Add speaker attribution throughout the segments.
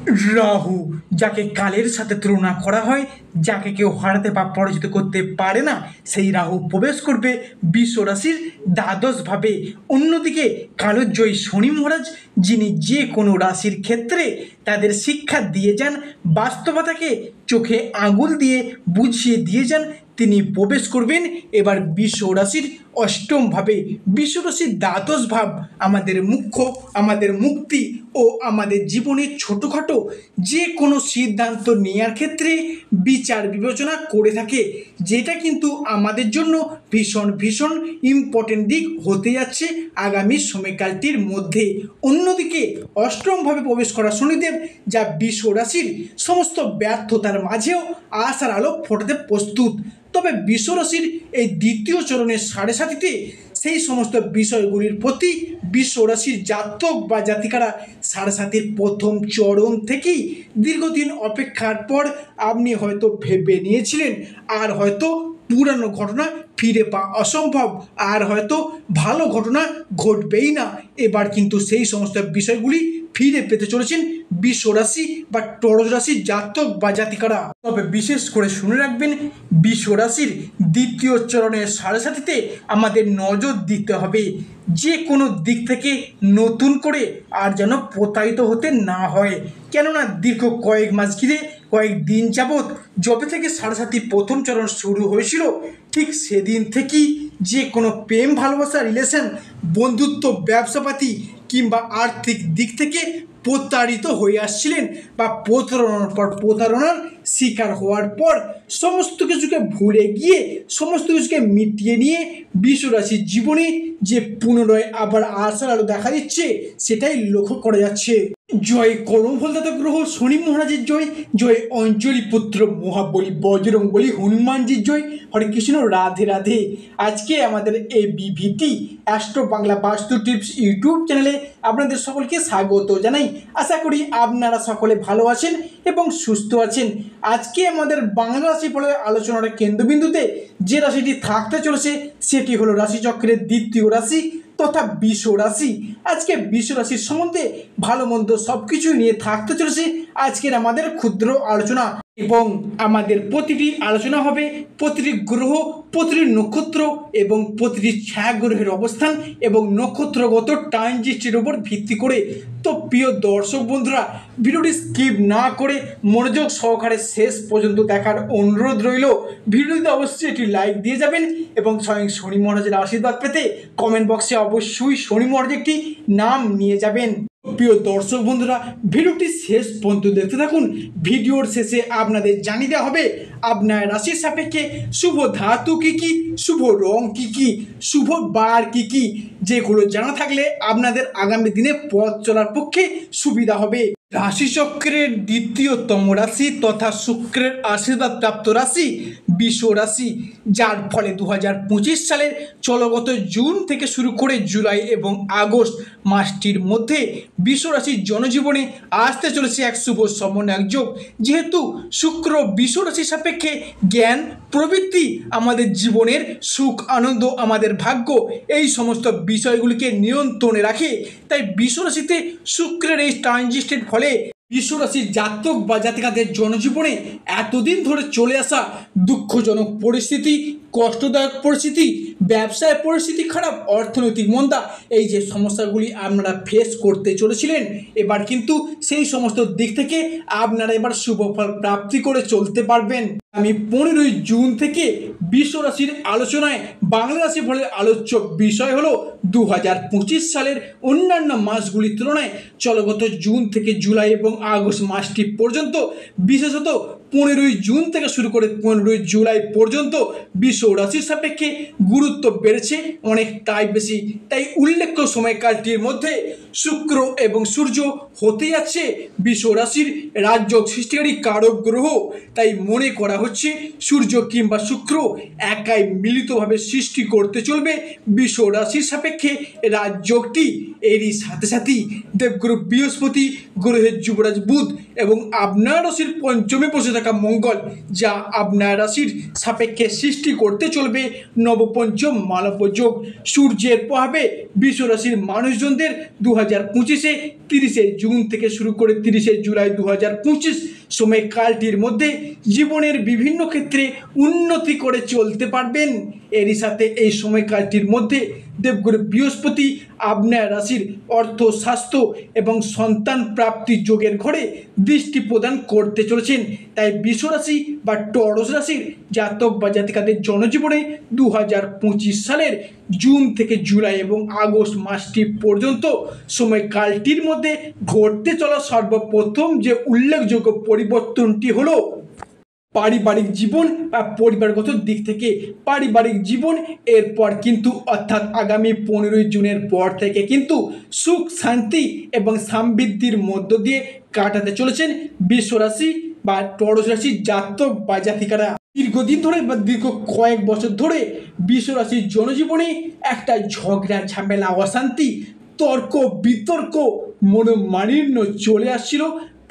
Speaker 1: রাহু, যাকে কালের সাথে তুলনা করা হয়, যাকে কেউ হারাতে বা পরাজিত করতে পারে না, সেই রাহু প্রবেশ করবে বৃষ রাশির দ্বাদশভাবে। অন্যদিকে কালজয়ী শনি মহারাজ, যিনি যে কোনো রাশির ক্ষেত্রে তাদের শিক্ষা দিয়ে যান, বাস্তবতাকে চোখে আঙুল দিয়ে বুঝিয়ে দিয়ে যান, তিনি প্রবেশ করবেন এবার বৃষ রাশির অষ্টমভাবে। বৃষ রাশির দ্বাদশ ভাব আমাদের মুখ্য, আমাদের মুক্তি ও আমাদের জীবনের ছোটোখাটো যে কোনো সিদ্ধান্ত নেওয়ার ক্ষেত্রে বিচার বিবেচনা করে থাকে, যেটা কিন্তু আমাদের জন্য ভীষণ ভীষণ ইম্পর্টেন্ট দিক হতে যাচ্ছে আগামী সময়কালটির মধ্যে। অন্যদিকে অষ্টমভাবে প্রবেশ করা শনিদেব, যা বৃষ রাশির সমস্ত ব্যর্থতার মাঝেও আশার আলো ফোটাতে প্রস্তুত। তবে বৃষ রাশির এই দ্বিতীয় চরণের সাড়ে সাতিতে সেই সমস্ত বিষয়গুলির প্রতি বৃষ রাশির জাতক বা জাতিকারা সাড়ে সাতির প্রথম চরণ থেকেই দীর্ঘদিন অপেক্ষার পর আপনি হয়তো ভেবে নিয়েছিলেন আর হয়তো পুরানো ঘটনা ফিরে পাওয়া অসম্ভব, আর হয়তো ভালো ঘটনা ঘটবেই না। এবার কিন্তু সেই সমস্ত বিষয়গুলি ফিরে পেতে চলেছেন বৃষ রাশি বা টরজ রাশির জাতক বা জাতিকারা। তবে বিশেষ করে শুনে রাখবেন, বৃষ রাশির দ্বিতীয় চরণের সাড়ে সাতিতে আমাদের নজর দিতে হবে যে কোনো দিক থেকে নতুন করে আর যেন প্রতারিত হতে না হয়। কেননা দীর্ঘ কয়েক মাস ঘিরে কয়েক দিন যাবৎ যবে থেকে সাড়ে সাতি প্রথম চরণ শুরু হয়েছিল, ঠিক সেদিন থেকেই যে কোনো প্রেম ভালোবাসা রিলেশন, বন্ধুত্ব, ব্যবসাপাতি কিংবা আর্থিক দিক থেকে প্রতারিত হয়ে আসছিলেন বা প্রতারণার পর প্রতারণার শিকার হওয়ার পর সমস্ত কিছুকে ভুলে গিয়ে সমস্ত কিছুকে মিটিয়ে নিয়ে বৃষ রাশির জীবনে যে পুনরায় আবার আশার আলো দেখা দিচ্ছে, সেটাই লক্ষ্য করা যাচ্ছে। জয় কর্মফলদাতা গ্রহ শনি মহারাজের জয়, জয় অঞ্জলি পুত্র মহাবলী বজরংবলী হনুমানজির জয়। হরে কৃষ্ণ, রাধে রাধে। আজকে আমাদের এই বিভিটি অ্যাস্ট্রো বাংলা বাস্তু টিপস ইউটিউব চ্যানেলে আপনাদের সকলকে স্বাগত জানাই। আশা করি আপনারা সকলে ভালো আছেন এবং সুস্থ আছেন। আজকে আমাদের বাংলা রাশিফলের আলোচনার কেন্দ্রবিন্দুতে যে রাশিটি থাকতে চলেছে সেটি হলো রাশিচক্রের দ্বিতীয় রাশি তথা বৃষ রাশি। আজকে বৃষ রাশির সম্বন্ধে ভালো মন্দ সব কিছুই নিয়ে থাকতে চলেছে আজকের আমাদের ক্ষুদ্র আলোচনা। এবং আমাদের প্রতিটি আলোচনা হবে প্রতিটি গ্রহ, প্রতিটি নক্ষত্র এবং প্রতিটি ছায়াগ্রহের অবস্থান এবং নক্ষত্রগত ট্রানজিটের উপর ভিত্তি করে। তো প্রিয় দর্শক বন্ধুরা, ভিডিওটি স্কিপ না করে মনোযোগ সহকারে শেষ পর্যন্ত দেখার অনুরোধ রইল। ভিডিওতে অবশ্যই একটি লাইক দিয়ে যাবেন এবং স্বয়ং শনি মহারাজের আশীর্বাদ পেতে কমেন্ট বক্সে অবশ্যই শনি মহারাজের একটি নাম নিয়ে যাবেন। প্রিয় দর্শক বন্ধুরা, ভিডিওটি শেষ পর্যন্ত দেখতে থাকুন। ভিডিওর শেষে আপনাদের জানিয়ে দেওয়া হবে আপনার রাশির সাপেক্ষে শুভ ধাতু কী কী, শুভ রং কী কী, শুভ বার কী কী, যেগুলো জানা থাকলে আপনাদের আগামী দিনে পথ চলার পক্ষে সুবিধা হবে। রাশিচক্রের দ্বিতীয়তম রাশি তথা শুক্রের আশীর্বাদ প্রাপ্ত রাশি বৃষ রাশি, যার ফলে 2025 সালের চলগত জুন থেকে শুরু করে জুলাই এবং আগস্ট মাসটির মধ্যে বৃষ রাশির জনজীবনে আসতে চলেছে এক শুভ সমন্বয়ক যোগ। যেহেতু শুক্র বৃষ রাশির সাপেক্ষে জ্ঞান, প্রবৃত্তি, আমাদের জীবনের সুখ, আনন্দ, আমাদের ভাগ্য, এই সমস্ত বিষয়গুলিকে নিয়ন্ত্রণে রাখে, তাই বৃষ রাশিতে শুক্রের এই ট্রানজিটের ফলে বৃষ রাশির জাতক বা জাতিকাদের জনজীবনে এতদিন ধরে চলে আসা দুঃখজনক পরিস্থিতি, কষ্টদায়ক পরিস্থিতি, ব্যবসায় পরিস্থিতি খারাপ, অর্থনৈতিক মন্দা, এই যে সমস্যাগুলি আপনারা ফেস করতে চলেছিলেন, এবার কিন্তু সেই সমস্ত দিক থেকে আপনারা এবার শুভ ফল প্রাপ্তি করে চলতে পারবেন। আমি 15ই জুন থেকে বৃষ রাশির আলোচনায় বাংলা রাশি ফলের আলোচ্য বিষয় হলো 2025 সালের অন্যান্য মাসগুলির তুলনায় চলগত জুন থেকে জুলাই এবং আগস্ট মাসটি পর্যন্ত, বিশেষত 15ই জুন থেকে শুরু করে 15ই জুলাই পর্যন্ত বৃষ রাশির সাপেক্ষে গুরুত্ব বেড়েছে অনেকটাই বেশি। তাই উল্লেখ্য সময়কালটির মধ্যে শুক্র এবং সূর্য হতে যাচ্ছে বৃষ রাশির রাজ্য সৃষ্টিকারী কারক গ্রহ। তাই মনে করা হচ্ছে সূর্য কিংবা শুক্র একাই মিলিতভাবে সৃষ্টি করতে চলবে বৃষ রাশির সাপেক্ষে রাজযোগটি। এরই সাথে সাথেই দেবগুরু বৃহস্পতি, গ্রহের যুবরাজ বুধ এবং আপনার রাশির পঞ্চমে বসে থাকা মঙ্গল, যা আপনার রাশির সাপেক্ষে সৃষ্টি করতে চলবে নবপঞ্চম মানব যোগ। সূর্যের প্রভাবে বৃষ রাশির মানুষজনদের 2025-এ 30শে জুন থেকে শুরু করে 30শে জুলাই 2025 সময়কালটির মধ্যে জীবনের বিভিন্ন ক্ষেত্রে উন্নতি করে চলতে পারবেন। এরই সাথে এই সময়কালটির মধ্যে দেবগুরু বৃহস্পতি আপনার রাশির অর্থ, স্বাস্থ্য এবং সন্তান প্রাপ্তি যোগের ঘরে দৃষ্টি প্রদান করতে চলেছেন। তাই বৃষ রাশি বা টরস রাশির জাতক বা জাতিকাদের জনজীবনে 2025 সালের জুন থেকে জুলাই এবং আগস্ট মাসটি পর্যন্ত সময়কালটির মধ্যে ঘটতে চলা সর্বপ্রথম যে উল্লেখযোগ্য পরিবর্তনটি হলো পারিবারিক জীবন বা পরিবারগত দিক থেকে পারিবারিক জীবন এরপর কিন্তু অর্থাৎ আগামী 15ই জুনের পর থেকে কিন্তু সুখ, শান্তি এবং সমৃদ্ধির মধ্য দিয়ে কাটাতে চলেছেন বৃষ রাশি বা টরস রাশির জাতক বা জাতিকারা। দীর্ঘদিন ধরে বা দীর্ঘ কয়েক বছর ধরে বৃষ রাশির জনজীবনে একটা ঝগড়া, ঝামেলা, অশান্তি, তর্ক বিতর্ক, মনোমালিন্য চলে আসছিল।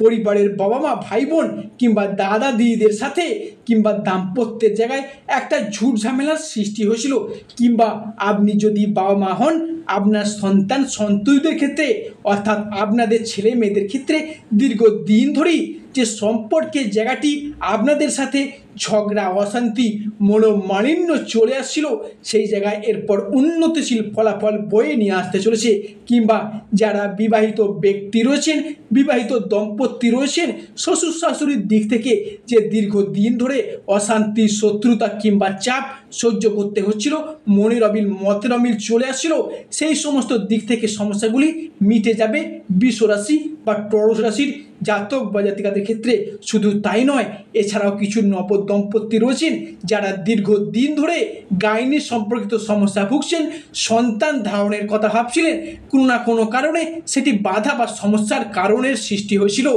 Speaker 1: পরিবারের বাবা মা, ভাই বোন কিংবা দাদা দিদিদের সাথে কিংবা দাম্পত্যের জায়গায় একটা ঝুট ঝামেলার সৃষ্টি হয়েছিল। কিংবা আপনি যদি বাবা মা হন, আপনার সন্তান সন্ততিদের ক্ষেত্রে অর্থাৎ আপনাদের ছেলে মেয়েদের ক্ষেত্রে দীর্ঘদিন ধরেই যে সম্পর্কের জায়গাটি আপনাদের সাথে ঝগড়া, অশান্তি, মনোমালিন্য চলে আসছিল, সেই জায়গায় এরপর উন্নতিশীল ফলাফল বয়ে নিয়ে আসতে চলেছে। কিংবা যারা বিবাহিত ব্যক্তি রয়েছেন, বিবাহিত দম্পতি রয়েছেন, শ্বশুর শাশুড়ির দিক থেকে যে দীর্ঘদিন ধরে অশান্তি, শত্রুতা কিংবা চাপ সহ্য করতে হচ্ছিল, মনের অমিল মতের অমিল চলে আসছিল, সেই সমস্ত দিক থেকে সমস্যাগুলি মিটে যাবে বৃষ রাশি বা টরস রাশির জাতক বা জাতিকাদের ক্ষেত্রে। শুধু তাই নয়, এছাড়াও কিছু নব দম্পতি রয়েছেন যারা দীর্ঘদিন ধরে গাইনি সম্পর্কিত সমস্যা ভুগছেন, সন্তান ধারণের কথা ভাবছিলেন, কোনো না কোনো কারণে সেটি বাধা বা সমস্যার কারণের সৃষ্টি হয়েছিল।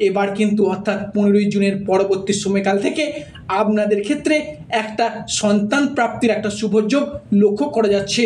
Speaker 1: এবার কিন্তু অর্থাৎ 15ই জুনের পরবর্তী সময়কাল থেকে আপনাদের ক্ষেত্রে একটা সন্তান প্রাপ্তির একটা শুভযোগ লক্ষ্য করা যাচ্ছে।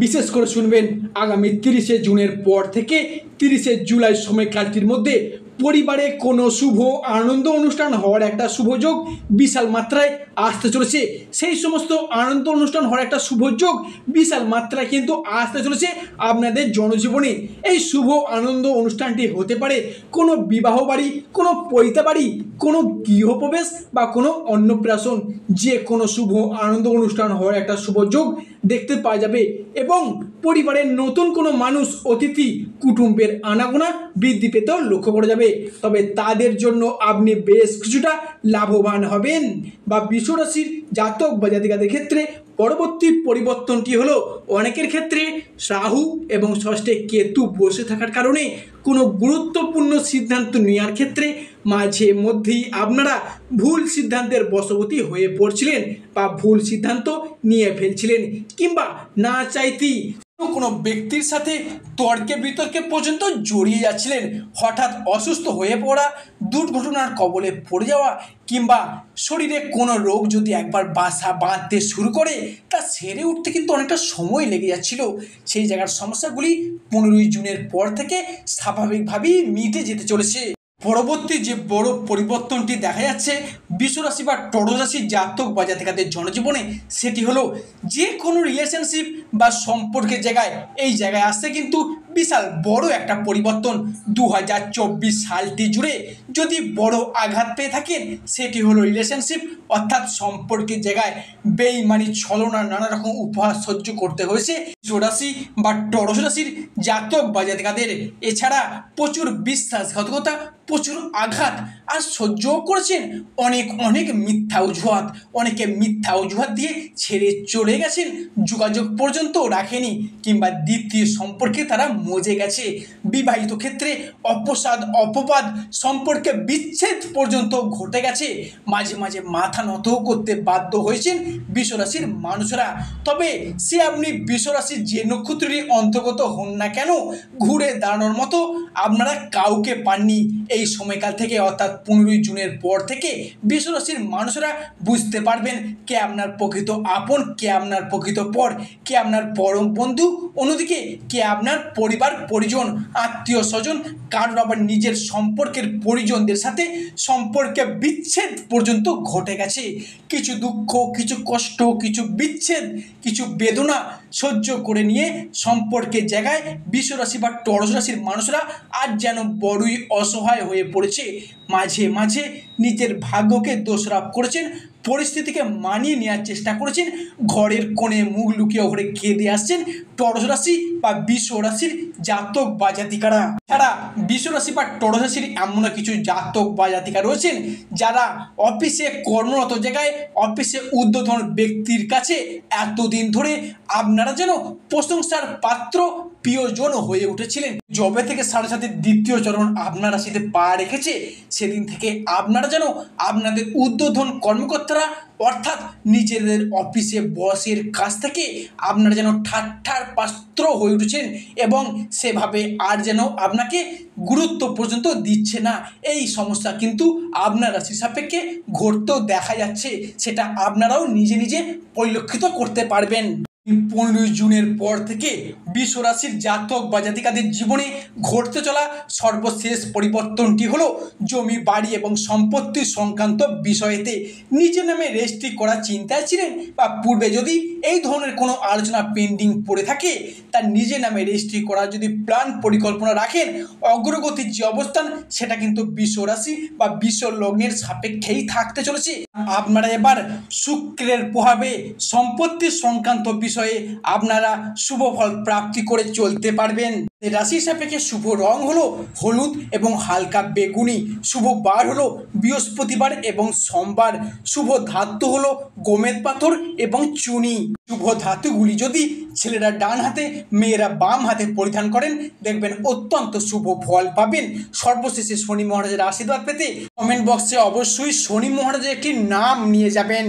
Speaker 1: বিশেষ করে শুনবেন, আগামী 30শে জুনের পর থেকে 30শে জুলাই সময়কালটির মধ্যে পরিবারে কোনো শুভ আনন্দ অনুষ্ঠান হওয়ার একটা শুভযোগ বিশাল মাত্রায় আসতে চলেছে। সেই সমস্ত আনন্দ অনুষ্ঠান হওয়ার একটা শুভযোগ বিশাল মাত্রায় কিন্তু আসতে চলেছে আপনাদের জনজীবনে। এই শুভ আনন্দ অনুষ্ঠানটি হতে পারে কোনো বিবাহ বাড়ি, কোনো পৈতা বাড়ি, কোনো গৃহপ্রবেশ বা কোনো অন্নপ্রাশন, যে কোনো শুভ আনন্দ অনুষ্ঠান হওয়ার একটা শুভযোগ দেখতে পাওয়া যাবে। এবং পরিবারের নতুন কোনো মানুষ, অতিথি, কুটুম্বের আনাগোনা বৃদ্ধি পেতেও লক্ষ্য করা যাবে। তবে তাদের জন্য আপনি বেশ কিছুটা লাভবান হবেন। বা বৃষ রাশির জাতক বা জাতিকাদের ক্ষেত্রে পরবর্তী পরিবর্তনটি হলো, অনেকের ক্ষেত্রে রাহু এবং ষষ্ঠে কেতু বসে থাকার কারণে কোনো গুরুত্বপূর্ণ সিদ্ধান্ত নেওয়ার ক্ষেত্রে মাঝে মধ্যেই আপনারা ভুল সিদ্ধান্তের বশবর্তী হয়ে পড়ছিলেন বা ভুল সিদ্ধান্ত নিয়ে ফেলছিলেন, কিংবা না চাইতেই কোনো ব্যক্তির সাথে তর্কে বিতর্কে পর্যন্ত জড়িয়ে যাচ্ছিলেন। হঠাৎ অসুস্থ হয়ে পড়া, দুর্ঘটনার কবলে পড়ে যাওয়া, কিংবা শরীরে কোনো রোগ যদি একবার বাসা বাঁধতে শুরু করে তা সেরে উঠতে কিন্তু অনেকটা সময় লেগে যাচ্ছিল। সেই জায়গার সমস্যাগুলি 15ই জুনের পর থেকে স্বাভাবিকভাবেই মিটে যেতে চলেছে। পরবর্তী যে বড় পরিবর্তনটি দেখা যাচ্ছে বৃষ রাশি বা টরস রাশির জাতক বা জাতিকাদের জনজীবনে, সেটি হলো যে কোনো রিলেশনশিপ বা সম্পর্কের জায়গায় এই জায়গায় আসছে কিন্তু বিশাল বড় একটা পরিবর্তন। 2024 সালটি জুড়ে যদি বড় আঘাত পেয়ে থাকেন, সেটি হলো রিলেশনশিপ অর্থাৎ সম্পর্কের জায়গায় বেইমানি, ছলনা, নানা রকম উপহার সহ্য করতে হয়েছে বৃষ রাশি বা টরস রাশির জাতক বা জাতিকাদের। এছাড়া প্রচুর বিশ্বাসঘাতকতা, প্রচুর আঘাত আর সহ্যও করেছেন। অনেক মিথ্যা অজুহাত, অনেকে মিথ্যা অজুহাত দিয়ে ছেড়ে চলে গেছেন, যোগাযোগ পর্যন্ত রাখেনি, কিংবা দ্বিতীয় সম্পর্কে তারা মজে গেছে। বিবাহিত ক্ষেত্রে অপসাদ, অপবাদ, সম্পর্কে বিচ্ছেদ পর্যন্ত ঘটে গেছে। মাঝে মাঝে মাথা নত করতে বাধ্য হয়েছেন বৃষ রাশির মানুষরা। তবে সে আপনি বৃষ রাশির যে নক্ষত্রেরই অন্তর্গত হন না কেন, ঘুরে দাঁড়ানোর মতো আপনারা কাউকে পাননি এই সময়কাল থেকে অর্থাৎ 15ই জুনের পর থেকে বৃষ রাশির মানুষরা বুঝতে পারবেন কে আপনার প্রকৃত আপন, কে আপনার প্রকৃত পর, কে আপনার পরম বন্ধু, অন্যদিকে কে আপনার পরিবার পরিজন, আত্মীয় স্বজন, কারোর আবার নিজের সম্পর্কের পরিজনদের সাথে সম্পর্কে বিচ্ছেদ পর্যন্ত ঘটে গেছে। কিছু দুঃখ, কিছু কষ্ট, কিছু বিচ্ছেদ, কিছু বেদনা সহ্য করে নিয়ে সম্পর্কের জায়গায় বৃষ রাশি বা টরস রাশির মানুষরা আজ যেন বড়ই অসহায় হয়ে পড়েছে। মাঝে মাঝে নিজের ভাগ্যকে দোষারোপ করেছেন, পরিস্থিতিকে মানিয়ে নেওয়ার চেষ্টা করেছেন, ঘরের কোণে মুখ লুকিয়ে ঘরে কেঁদে আসছেন টরস রাশি বা বৃষ রাশির জাতক বা জাতিকারা। যারা বৃষ রাশি বা টরস রাশির এমন কিছু জাতক বা জাতিকা রয়েছেন যারা অফিসে কর্মরত জায়গায় অফিসে ঊর্ধ্বতন ব্যক্তির কাছে এতদিন ধরে আপনারা যেন প্রশংসার পাত্র, প্রিয়জন হয়ে উঠেছিলেন। জবে থেকে 7.5 দ্বিতীয় চরণ আপনার রাশিতে পা রেখেছে সেদিন থেকে আপনারা যেন আপনাদের ঊর্ধ্বতন কর্মকর্তারা অর্থাৎ নিজেদের অফিসে বসের কাছ থেকে আপনারা যেন ঠাট্টার পাত্র হয়ে উঠেছেন এবং সেভাবে আর যেন আপনাকে গুরুত্ব পর্যন্ত দিচ্ছে না। এই সমস্যা কিন্তু আপনার রাশির সাপেক্ষে ঘটতেও দেখা যাচ্ছে, সেটা আপনারাও নিজে নিজে পরিলক্ষিত করতে পারবেন। 15ই জুনের পর থেকে বৃষ রাশির জাতক বা জাতিকাদের জীবনে ঘটতে চলা সর্বশেষ পরিবর্তনটি হলো জমি, বাড়ি এবং সম্পত্তি সংক্রান্ত বিষয়েতে নিজের নামে রেজিস্ট্রি করার চিন্তায় ছিলেন বা পূর্বে যদি এই ধরনের কোনো আলোচনা পেন্ডিং পড়ে থাকে তার নিজের নামে রেজিস্ট্রি করার যদি প্ল্যান পরিকল্পনা রাখেন, অগ্রগতির যে অবস্থান সেটা কিন্তু বৃষ রাশি বা বৃষ লগ্নের সাপেক্ষেই থাকতে চলেছে। আপনারা এবার শুক্রের প্রভাবে সম্পত্তি সংক্রান্ত বিষয়ে আপনারা শুভ ফল প্রাপ্তি করে চলতে পারবেন। রাশির সাপেক্ষে শুভ রং হলো হলুদ এবং হালকা বেগুনি, শুভ বার হলো বৃহস্পতিবার এবং সোমবার, শুভ ধাতু হলো গোমেদ পাথর এবং চুনি। শুভ ধাতুগুলি যদি ছেলেরা ডান হাতে, মেয়েরা বাম হাতে পরিধান করেন দেখবেন অত্যন্ত শুভ ফল পাবেন। সর্বশেষে শনি মহারাজের আশীর্বাদ পেতে কমেন্ট বক্সে অবশ্যই শনি মহারাজের একটি নাম নিয়ে যাবেন।